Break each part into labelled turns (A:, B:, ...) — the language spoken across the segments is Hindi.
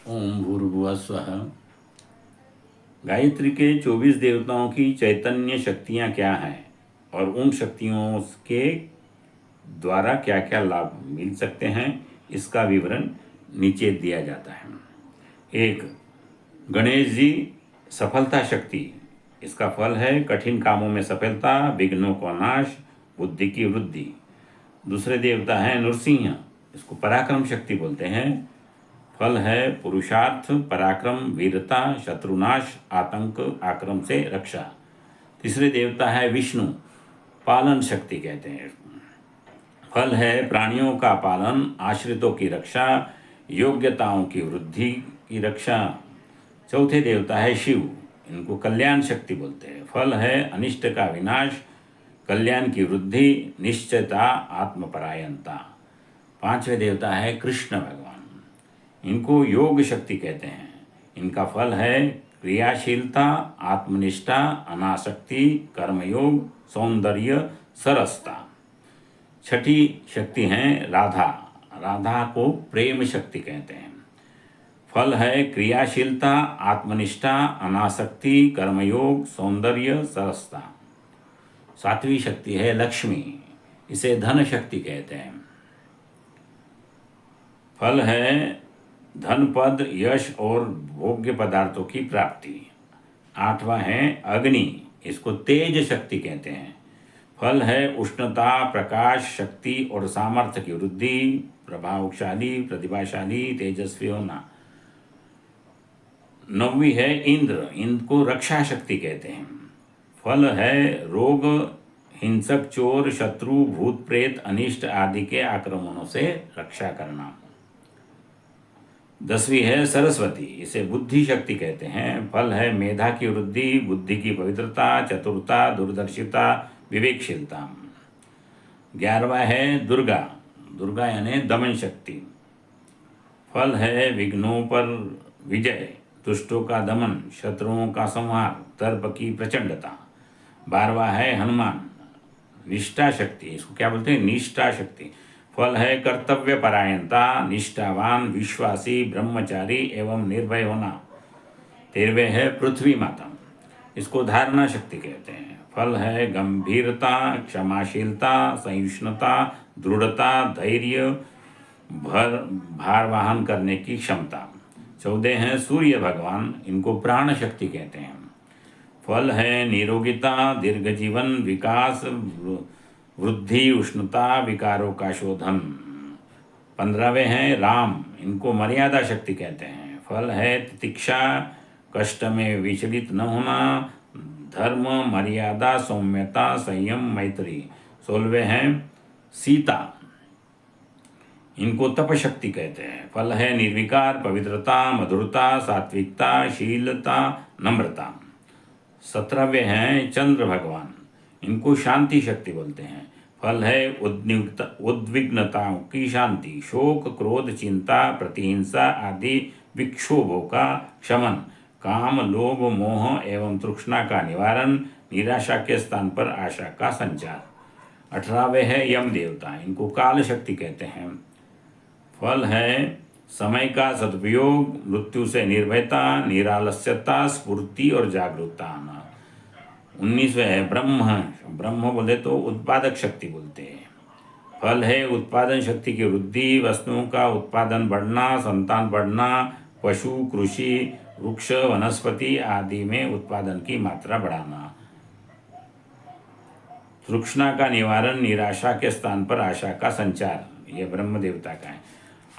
A: ओम भूर्भुवः स्वः। गायत्री के 24 देवताओं की चैतन्य शक्तियाँ क्या हैं और उन शक्तियों के द्वारा क्या क्या लाभ मिल सकते हैं, इसका विवरण नीचे दिया जाता है। 1. गणेश जी सफलता शक्ति। इसका फल है कठिन कामों में सफलता, विघ्नों का नाश, बुद्धि की वृद्धि। दूसरे देवता हैं नृसिंह, इसको पराक्रम शक्ति बोलते हैं। फल है पुरुषार्थ, पराक्रम, वीरता, शत्रुनाश, आतंक, आक्रम से रक्षा। तीसरे देवता है विष्णु, पालन शक्ति कहते हैं। फल है प्राणियों का पालन, आश्रितों की रक्षा, योग्यताओं की वृद्धि की रक्षा। चौथे देवता है शिव, इनको कल्याण शक्ति बोलते हैं। फल है अनिष्ट का विनाश, कल्याण की वृद्धि, निश्चयता, आत्मपरायणता। पांचवें देवता है कृष्ण भगवान, इनको योग शक्ति कहते हैं। इनका फल है क्रियाशीलता, आत्मनिष्ठा, अनासक्ति, कर्मयोग, सौंदर्य, सरसता। छठी शक्ति है राधा, राधा को प्रेम शक्ति कहते हैं। फल है क्रियाशीलता, आत्मनिष्ठा, अनासक्ति, कर्मयोग, सौंदर्य, सरसता। सातवीं शक्ति है लक्ष्मी, इसे धन शक्ति कहते हैं। फल है धन, पद, यश और भोग्य पदार्थों की प्राप्ति। आठवां है अग्नि, इसको तेज शक्ति कहते हैं। फल है उष्णता, प्रकाश, शक्ति और सामर्थ्य की वृद्धि, प्रभावशाली, प्रतिभाशाली, तेजस्वी होना। नौवीं है इंद्र, इंद्र को रक्षा शक्ति कहते हैं। फल है रोग, हिंसक, चोर, शत्रु, भूत प्रेत, अनिष्ट आदि के आक्रमणों से रक्षा करना। 10वीं है सरस्वती, इसे बुद्धि शक्ति कहते हैं। फल है मेधा की वृद्धि, बुद्धि की पवित्रता, चतुरता, दूरदर्शिता, विवेकशीलता। 11वां है दुर्गा, दुर्गा यानी दमन शक्ति। फल है विघ्नों पर विजय, दुष्टों का दमन, शत्रुओं का संहार, दर्प की प्रचंडता। 12वां है हनुमान, निष्ठा शक्ति, इसको क्या बोलते हैं, निष्ठा शक्ति। फल है कर्तव्य परायणता, निष्ठावान, विश्वासी, ब्रह्मचारी एवं निर्भय होना। 13वें है पृथ्वी माता, इसको धारणा शक्ति कहते हैं। फल है गंभीरता, क्षमाशीलता, सहिष्णुता, दृढ़ता, धैर्य, भार वहन करने की क्षमता। 14 हैं सूर्य भगवान, इनको प्राण शक्ति कहते हैं। फल है निरोगिता, दीर्घ जीवन, विकास, वृद्धि, उष्णता, विकारों का शोधन। 15वें हैं राम, इनको मर्यादा शक्ति कहते हैं। फल है तितिक्षा, कष्ट में विचलित न होना, धर्म, मर्यादा, सौम्यता, संयम, मैत्री। 16वें हैं सीता, इनको तप शक्ति कहते हैं। फल है निर्विकार, पवित्रता, मधुरता, सात्विकता, शीलता, नम्रता। 17वें हैं चंद्र भगवान, इनको शांति शक्ति बोलते हैं। फल है उद्विग्नताओं की शांति, शोक, क्रोध, चिंता, प्रतिहिंसा आदि विक्षोभों का क्षमन, काम, लोभ, मोह एवं तृष्णा का निवारण, निराशा के स्थान पर आशा का संचार। 18वें है यम देवता, इनको काल शक्ति कहते हैं। फल है समय का सदुपयोग, मृत्यु से निर्भयता, निरालस्यता, स्फूर्ति और जागरूकता आना। 19वें है ब्रह्म, ब्रह्म बोले तो उत्पादक शक्ति बोलते हैं। फल है उत्पादन शक्ति की वृद्धि, वस्तुओं का उत्पादन बढ़ना, संतान बढ़ना, पशु, कृषि, वृक्ष, वनस्पति आदि में उत्पादन की मात्रा बढ़ाना। तृष्णा का निवारण, निराशा के स्थान पर आशा का संचार, यह ब्रह्म देवता का है।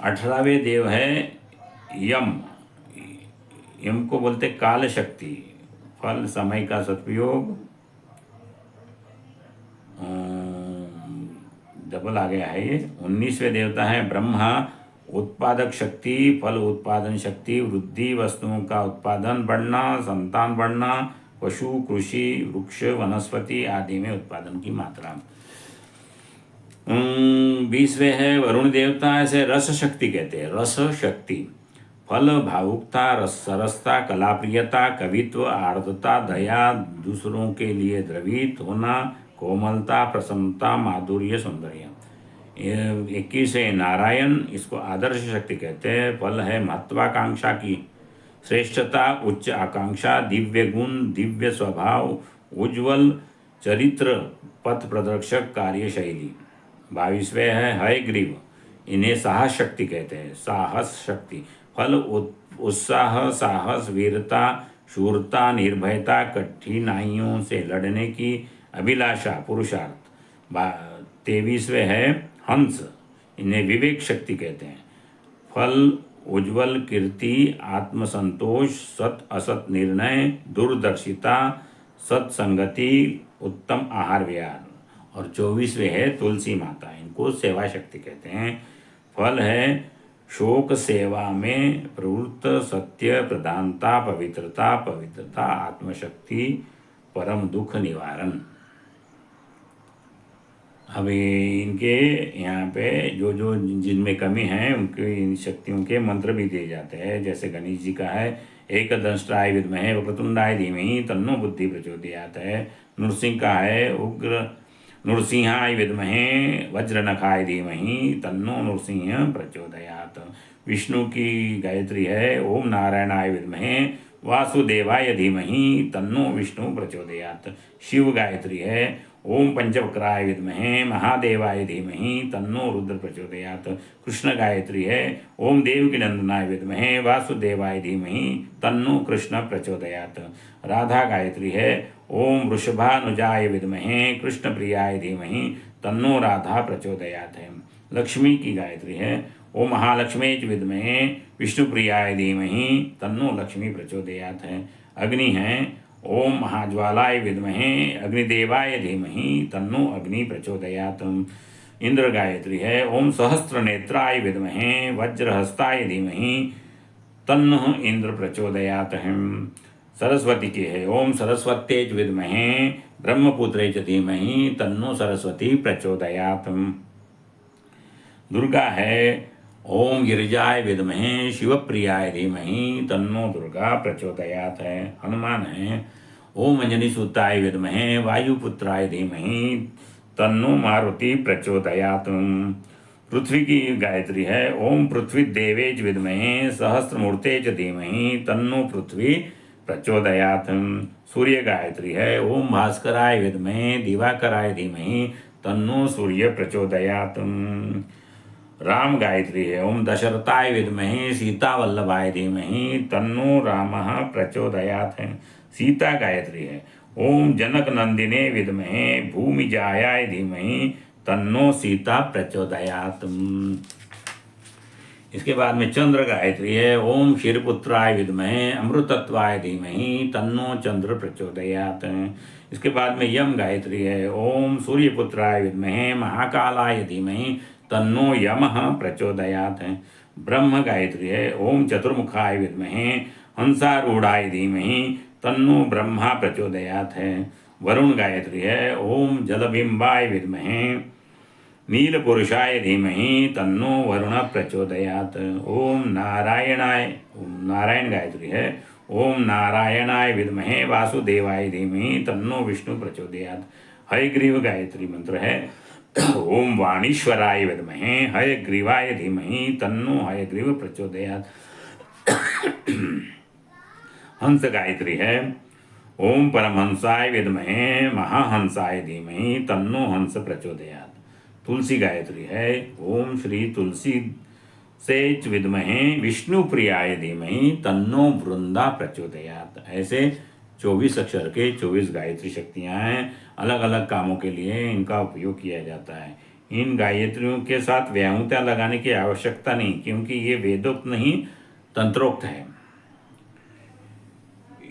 A: 18वें देव है यम, यम को बोलते काल शक्ति। फल समय का सदुपयोग, डबल आ गया है ये। 19वें देवता है ब्रह्मा, उत्पादक शक्ति, फल उत्पादन शक्ति, वृद्धि, वस्तुओं का उत्पादन बढ़ना, संतान बढ़ना, पशु, कृषि, वृक्ष, वनस्पति आदि में उत्पादन की मात्रा। 20वें है वरुण देवता, ऐसे रस शक्ति कहते हैं, रस शक्ति। फल भावुकता, सरसता, कलाप्रियता, कवित्व, आर्द्रता, दया, दूसरों के लिए द्रवित होना, कोमलता, प्रसन्नता, माधुर्य, सौंदर्य। 21 है नारायण, इसको आदर्श शक्ति कहते हैं। फल है महत्वाकांक्षा की श्रेष्ठता, उच्च आकांक्षा, दिव्य गुण, दिव्य स्वभाव, उज्जवल चरित्र, पथ प्रदर्शक कार्यशैली। 22वें है हयग्रीव, इन्हें साहस शक्ति कहते हैं, साहस शक्ति। फल उत्साह, साहस, वीरता, शूरता, निर्भयता, कठिनाइयों से लड़ने की अभिलाषा, पुरुषार्थ। 23वें है हंस, इन्हें विवेक शक्ति कहते हैं। फल उज्जवल कीर्ति, आत्मसंतोष, सत असत निर्णय, दूरदर्शिता, सत्संगति, उत्तम आहार विहार। और 24वें है तुलसी माता, इनको सेवा शक्ति कहते हैं। फल है शोक सेवा में प्रवृत्त, सत्य, प्रधानता, पवित्रता, पवित्रता, आत्मशक्ति, परम दुख निवारण। अब इनके यहाँ पे जो जो जिनमें कमी है उनके इन शक्तियों के मंत्र भी दिए जाते हैं। जैसे गणेश जी का है एकदंष्टाय विद्महे वक्रतुंडाय धीमहि तन्नो बुद्धि प्रचोदयात् है। नृसिंह का है उग्र नृसिंहाय विद्महे वज्रनखाय धीमहि तन्नो नृसिंह प्रचोदयात्। विष्णु की गायत्री है ओम नारायणाय विद्महे वासुदेवाय धीमहि तन्नो विष्णु प्रचोदयात्। शिव गायत्री है ओम पंचवक्राय विद्महे महादेवाय धीमहि तन्नो रुद्र प्रचोदयात्। कृष्ण गायत्री है ओम देवकीनंदनाय विद्महे वासुदेवाय धीमहि तन्नो कृष्ण प्रचोदयात्। राधा गायत्री है ओम वृषभानुजाय विद्महे कृष्ण प्रियाय धीमहि तन्नो राधा प्रचोदयात् है। लक्ष्मी की गायत्री है ओम महालक्ष्मी च विद्महे विष्णुप्रियाय धीमहि तन्नो लक्ष्मी प्रचोदयात् है। अग्नि है ओम महाज्वालाय विद्महे अग्निदेवाय धीमहि तन्नो अग्नि प्रचोदयात्। इंद्र गायत्री है ओम सहस्त्र नेत्राय विद्महे वज्रहस्ताय धीमहि तन्नो इंद्र प्रचोदयात् है। सरस्वती के है ओम सरस्वत्यै विद्महे ब्रह्मपुत्रै च धीमहि तन्नो सरस्वती प्रचोदयात्। दुर्गा है ओम गिरिजाय विद्महे शिवप्रियाय धीमहि तन्नो दुर्गा प्रचोदयात् है। हनुमान है ओम अंजनीसुताय विद्महे वायुपुत्राय धीमहि तन्नो मारुति प्रचोदयात्। पृथ्वी की गायत्री है ओम पृथ्वी देवेज विद्महे सहस्त्रमूर्ते च धीमहि तन्नो पृथ्वी प्रचोदयात्। सूर्य गायत्री है ओम भास्कराय विद्महे दिवाकराय धीमहि तन्नो सूर्य प्रचोदयात्। राम गायत्री है ओम दशरथाय विद्महे सीता वल्लभाय धीमहि तन्नो रामः प्रचोदयात् है। सीता गायत्री है ओम जनक नंदिने विद्महे भूमिजायाय धीमहि तन्नो सीता प्रचोदयात्। इसके बाद में चंद्र गायत्री है ओम क्षीरपुत्राय विद्महे अमृतत्वाय धीमहि तन्नो चंद्र प्रचोदयात्। इसके बाद में यम गायत्री है ओम सूर्यपुत्राय विद्महे महाकालाय धीमहि तन्नो यमः प्रचोदयात् है। ब्रह्म गायत्री है ओम चतुर्मुखाय विद्महे हंसारूढ़ाय धीमहि तन्नो ब्रह्मा प्रचोदयात् है। वरुण गायत्री है ओम जलबिंबाय विद्महे नीलपुरुषाय धीमहि तन्नो वरुण प्रचोदयात्। ओम नारायण गायत्री है ओम नारायणाय विद्महे वासुदेवाय धीमहि तन्नो विष्णु प्रचोदयात्। हयग्रीव गायत्री मंत्र है ओम वाणीश्वराय विद्महे हयग्रीवाय धीमहि तन्नो हयग्रीव प्रचोदयात्। हंस गायत्री है ओम परमहंसाय विद्महे महाहंसाय धीमहि तन्नो हंस प्रचोदयात्। तुलसी गायत्री है ओम श्री तुलसी से विद्महे विष्णु प्रियाय धीमहि तन्नो वृंदा प्रचोदयात्। ऐसे 24 अक्षर के 24 गायत्री शक्तियाँ हैं। अलग अलग कामों के लिए इनका उपयोग किया जाता है। इन गायत्रियों के साथ व्याहुता लगाने की आवश्यकता नहीं, क्योंकि ये वेदोक्त नहीं तंत्रोक्त है।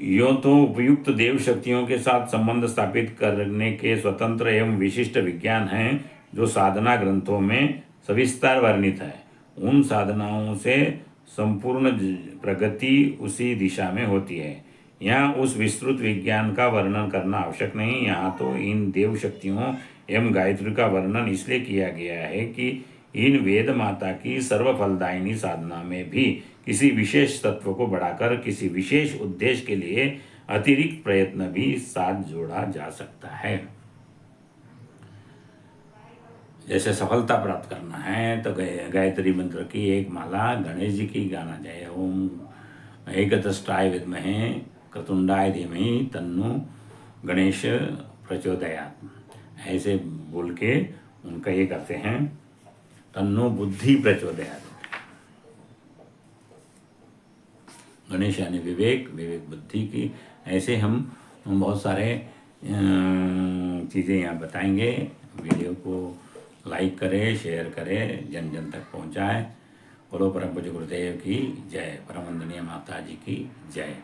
A: यूँ तो उपयुक्त देव शक्तियों के साथ संबंध स्थापित करने के स्वतंत्र एवं विशिष्ट विज्ञान हैं जो साधना ग्रंथों में सविस्तार वर्णित है। उन साधनाओं से संपूर्ण प्रगति उसी दिशा में होती है। यहाँ उस विस्तृत विज्ञान का वर्णन करना आवश्यक नहीं। यहाँ तो इन देव शक्तियों एवं गायत्री का वर्णन इसलिए किया गया है कि इन वेद माता की सर्वफलदायिनी साधना में भी किसी विशेष तत्व को बढ़ाकर किसी विशेष उद्देश्य के लिए अतिरिक्त प्रयत्न भी साथ जोड़ा जा सकता है। जैसे सफलता प्राप्त करना है तो गायत्री मंत्र की एक माला गणेश जी की गाना चाहिए। ओम एकदष्टाय विद्महे क्रतुंडाय धीमहि तन्नो गणेश प्रचोदयात्, ऐसे बोल के उनका ये करते हैं, तन्नो बुद्धि प्रचोदयात्। गणेश यानी विवेक, विवेक बुद्धि की। ऐसे हम बहुत सारे चीज़ें यहाँ बताएंगे। वीडियो को लाइक करें, शेयर करें, जन जन तक पहुँचाएँ। बोलो परम पूज्य गुरुदेव की जय, परम वंदनीय माता जी की जय।